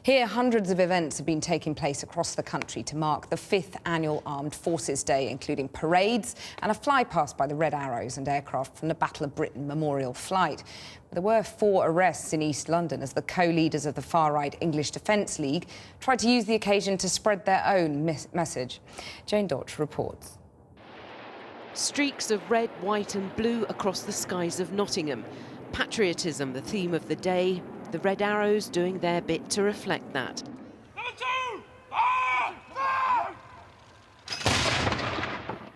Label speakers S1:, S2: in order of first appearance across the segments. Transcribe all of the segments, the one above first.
S1: Here, hundreds of events have been taking place across the country to mark the 5th annual Armed Forces Day, including parades and a flypast by the Red Arrows and aircraft from the Battle of Britain memorial flight. There were 4 arrests in East London as the co-leaders of the far-right English Defence League tried to use the occasion to spread their own message. Jane Dodge reports.
S2: Streaks of red, white and blue across the skies of Nottingham. Patriotism, the theme of the day. The Red Arrows doing their bit to reflect that.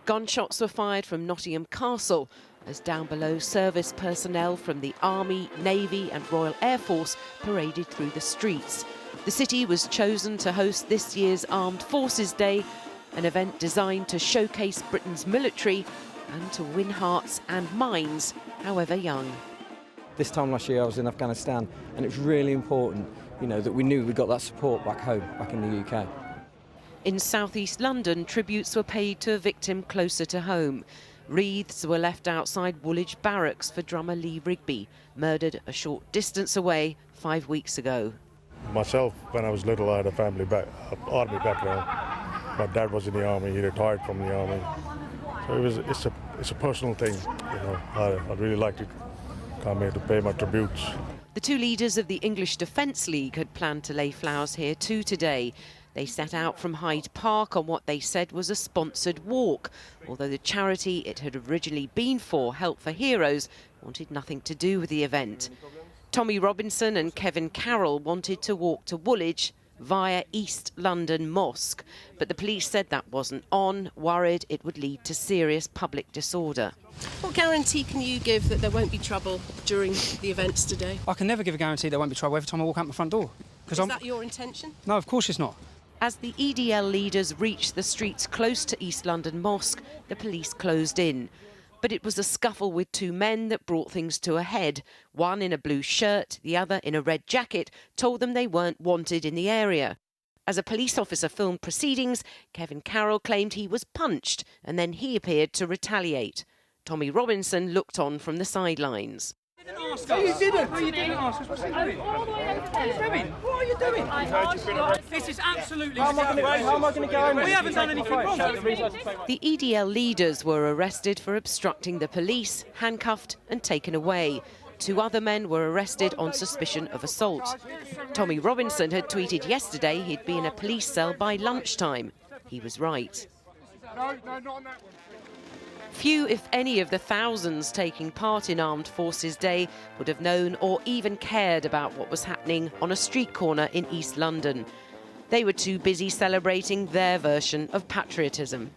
S2: Gunshots were fired from Nottingham Castle as down below service personnel from the Army, Navy and Royal Air Force paraded through the streets. The city was chosen to host this year's Armed Forces Day, an event designed to showcase Britain's military and to win hearts and minds, however young.
S3: This time last year I was in Afghanistan and it's really important, that we knew we got that support back home, back in the UK.
S2: In southeast London, tributes were paid to a victim closer to home. Wreaths were left outside Woolwich barracks for drummer Lee Rigby, murdered a short distance away 5 weeks ago.
S4: Myself, when I was little, I had a family army background. My dad was in the army, he retired from the army. So it's a personal thing, I'd really like to come here to pay my tributes.
S2: The 2 leaders of the English Defence League had planned to lay flowers here too today. They set out from Hyde Park on what they said was a sponsored walk, although the charity it had originally been for, Help for Heroes, wanted nothing to do with the event. Tommy Robinson and Kevin Carroll wanted to walk to Woolwich via East London Mosque, but the police said that wasn't on, worried it would lead to serious public disorder.
S5: What guarantee can you give that there won't be trouble during the events today?
S6: I can never give a guarantee there won't be trouble every time I walk out my front door.
S5: Is that your intention?
S6: No, of course it's not.
S2: As the EDL leaders reached the streets close to East London Mosque, the police closed in. But it was a scuffle with 2 men that brought things to a head. One in a blue shirt, the other in a red jacket, told them they weren't wanted in the area. As a police officer filmed proceedings, Kevin Carroll claimed he was punched and then he appeared to retaliate. Tommy Robinson looked on from the sidelines.
S6: No, you didn't. No, you didn't ask us. What's he doing? What are you doing? What are you doing? This is absolutely... How am I going to go home? We haven't done anything wrong.
S2: The EDL leaders were arrested for obstructing the police, handcuffed and taken away. 2 other men were arrested on suspicion of assault. Tommy Robinson had tweeted yesterday he'd be in a police cell by lunchtime. He was right.
S4: No, not on that one.
S2: Few, if any, of the thousands taking part in Armed Forces Day would have known or even cared about what was happening on a street corner in East London. They were too busy celebrating their version of patriotism.